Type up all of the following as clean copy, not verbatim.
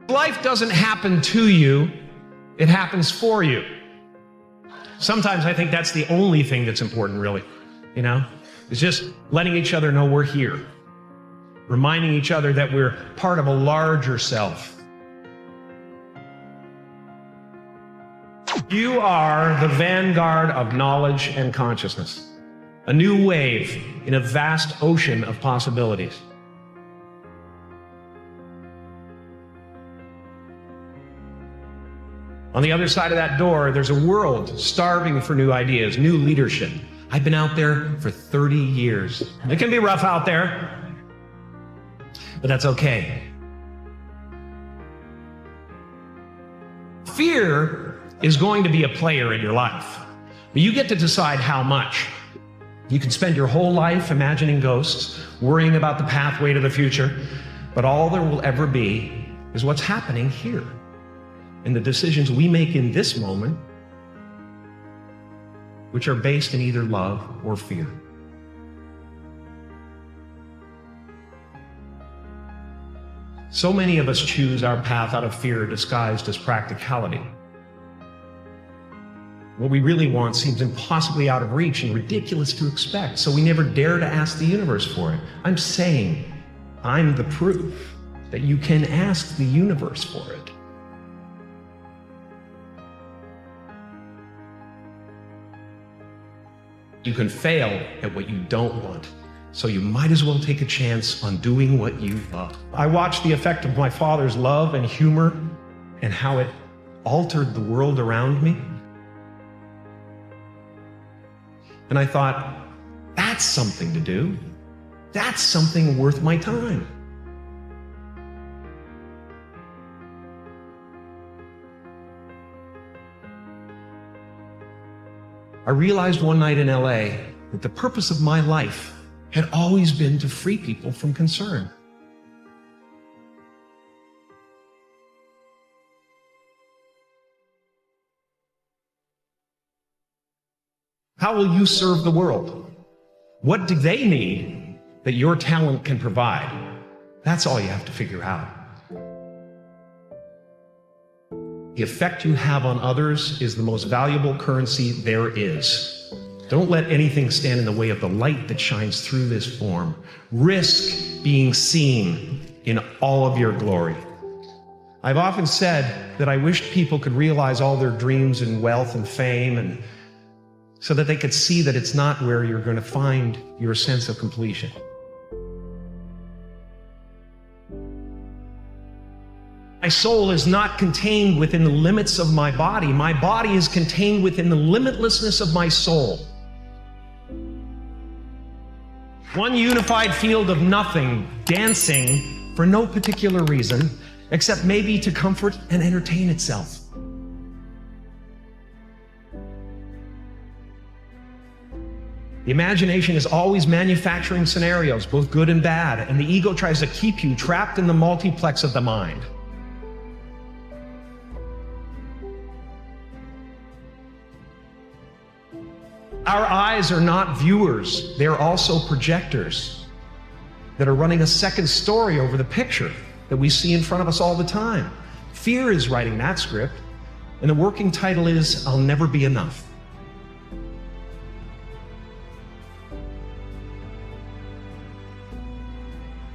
Life doesn't happen to you, it happens for you. Sometimes I think that's the only thing that's important, really, you know? It's just letting each other know we're here, reminding each other that we're part of a larger self. You are the vanguard of knowledge and consciousness, a new wave in a vast ocean of possibilities. On the other side of that door, there's a world starving for new ideas, new leadership. I've been out there for 30 years. It can be rough out there, but that's okay. Fear is going to be a player in your life, but you get to decide how much. You can spend your whole life imagining ghosts, worrying about the pathway to the future, but all there will ever be is what's happening here. And the decisions we make in this moment, which are based in either love or fear. So many of us choose our path out of fear disguised as practicality. What we really want seems impossibly out of reach and ridiculous to expect, so we never dare to ask the universe for it. I'm saying, I'm the proof that you can ask the universe for it. You can fail at what you don't want, so you might as well take a chance on doing what you love. I watched the effect of my father's love and humor and how it altered the world around me. And I thought, that's something to do. That's something worth my time. I realized one night in LA that the purpose of my life had always been to free people from concern. How will you serve the world? What do they need that your talent can provide? That's all you have to figure out. The effect you have on others is the most valuable currency there is. Don't let anything stand in the way of the light that shines through this form. Risk being seen in all of your glory. I've often said that I wished people could realize all their dreams in wealth and fame, and so that they could see that it's not where you're going to find your sense of completion. My soul is not contained within the limits of my body. My body is contained within the limitlessness of my soul. One unified field of nothing, dancing for no particular reason, except maybe to comfort and entertain itself. The imagination is always manufacturing scenarios, both good and bad, and the ego tries to keep you trapped in the multiplex of the mind. Our eyes are not viewers, they're also projectors that are running a second story over the picture that we see in front of us all the time. Fear is writing that script, and the working title is, I'll Never Be Enough.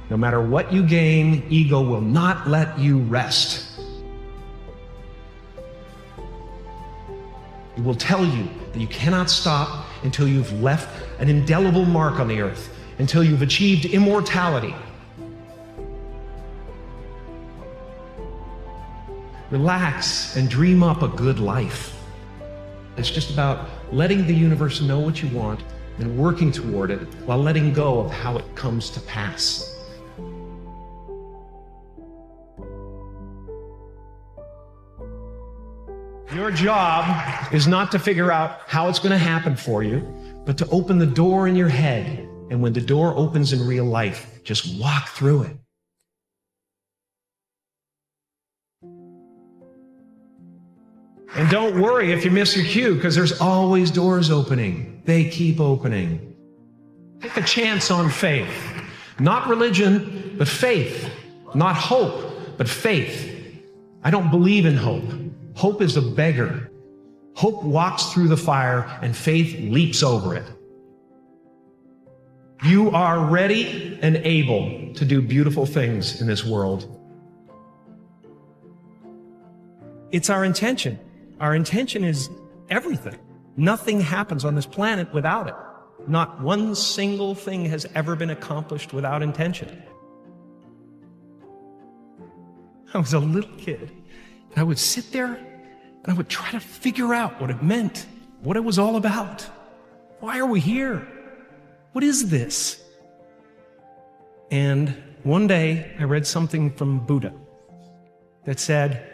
No matter what you gain, ego will not let you rest. It will tell you that you cannot stop until you've left an indelible mark on the earth, until you've achieved immortality. Relax and dream up a good life. It's just about letting the universe know what you want and working toward it while letting go of how it comes to pass. Your job is not to figure out how it's going to happen for you, but to open the door in your head. And when the door opens in real life, just walk through it. And don't worry if you miss your cue, because there's always doors opening. They keep opening. Take a chance on faith. Not religion, but faith. Not hope, but faith. I don't believe in hope. Hope is a beggar. Hope walks through the fire and faith leaps over it. You are ready and able to do beautiful things in this world. It's our intention. Our intention is everything. Nothing happens on this planet without it. Not one single thing has ever been accomplished without intention. I was a little kid, and I would sit there, and I would try to figure out what it meant, what it was all about. Why are we here? What is this? And one day, I read something from Buddha that said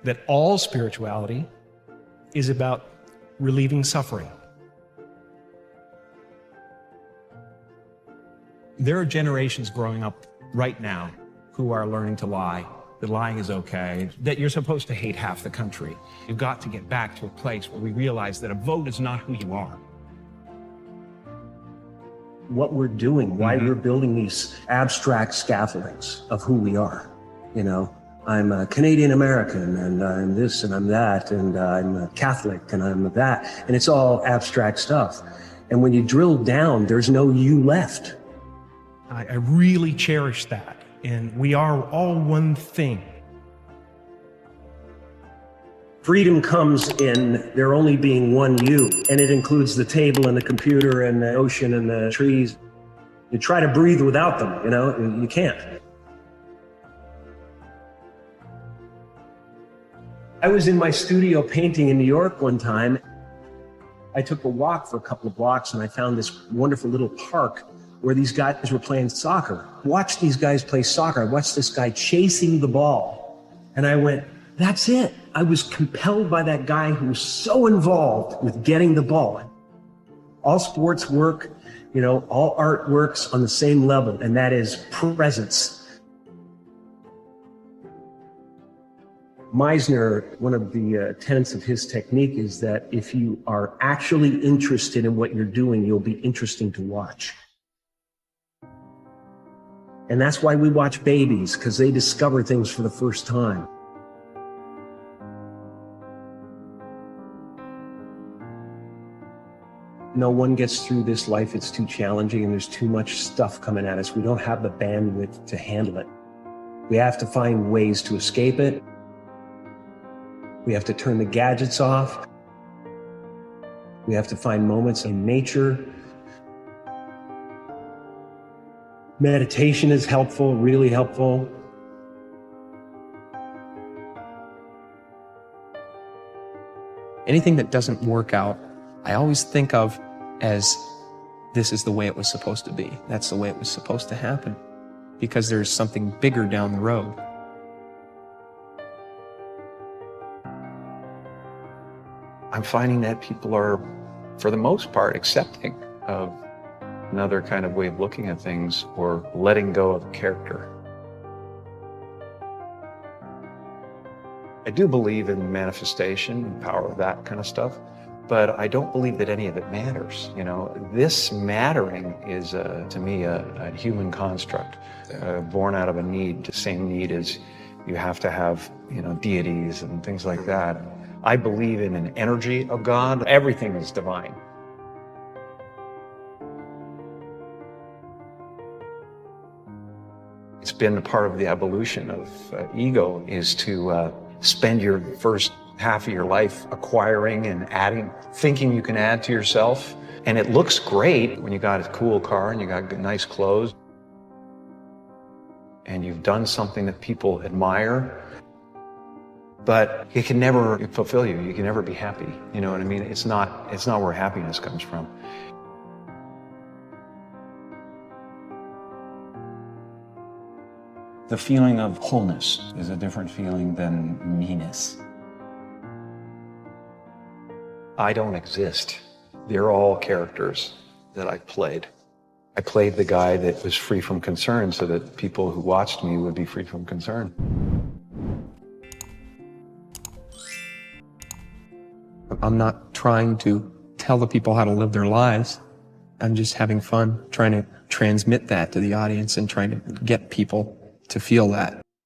that all spirituality is about relieving suffering. There are generations growing up right now who are learning to lie, that lying is okay, that you're supposed to hate half the country. You've got to get back to a place where we realize that a vote is not who you are. What we're doing, why we're building these abstract scaffoldings of who we are. You know, I'm a Canadian American, and I'm this and I'm that, and I'm a Catholic and I'm that, and it's all abstract stuff. And when you drill down, there's no you left. I really cherish that, and we are all one thing. Freedom comes in there only being one you, and it includes the table and the computer and the ocean and the trees. You try to breathe without them, you know, you can't. I was in my studio painting in New York one time. I took a walk for a couple of blocks and I found this wonderful little park where these guys were playing soccer. Watched these guys play soccer. I watched this guy chasing the ball. And I went, that's it. I was compelled by that guy who was so involved with getting the ball. All sports work, you know, all art works on the same level, and that is presence. Meisner, one of the tenets of his technique is that if you are actually interested in what you're doing, you'll be interesting to watch. And that's why we watch babies, because they discover things for the first time. No one gets through this life. It's too challenging and there's too much stuff coming at us. We don't have the bandwidth to handle it. We have to find ways to escape it. We have to turn the gadgets off. We have to find moments in nature. Meditation is helpful, really helpful. Anything that doesn't work out, I always think of as this is the way it was supposed to be. That's the way it was supposed to happen, because there's something bigger down the road. I'm finding that people are, for the most part, accepting of another kind of way of looking at things, or letting go of character. I do believe in manifestation and power of that kind of stuff, but I don't believe that any of it matters. You know, this mattering is, to me, a human construct, born out of a need, the same need as you have to have, you know, deities and things like that. I believe in an energy of God. Everything is divine. It's been a part of the evolution of ego, is to spend your first half of your life acquiring and adding, thinking you can add to yourself. And it looks great when you got a cool car and you got nice clothes and you've done something that people admire, but it can never fulfill you. You can never be happy. You know what I mean? It's not where happiness comes from. The feeling of wholeness is a different feeling than meanness. I don't exist. They're all characters that I played. I played the guy that was free from concern so that people who watched me would be free from concern. I'm not trying to tell the people how to live their lives. I'm just having fun, trying to transmit that to the audience and trying to get people to feel that.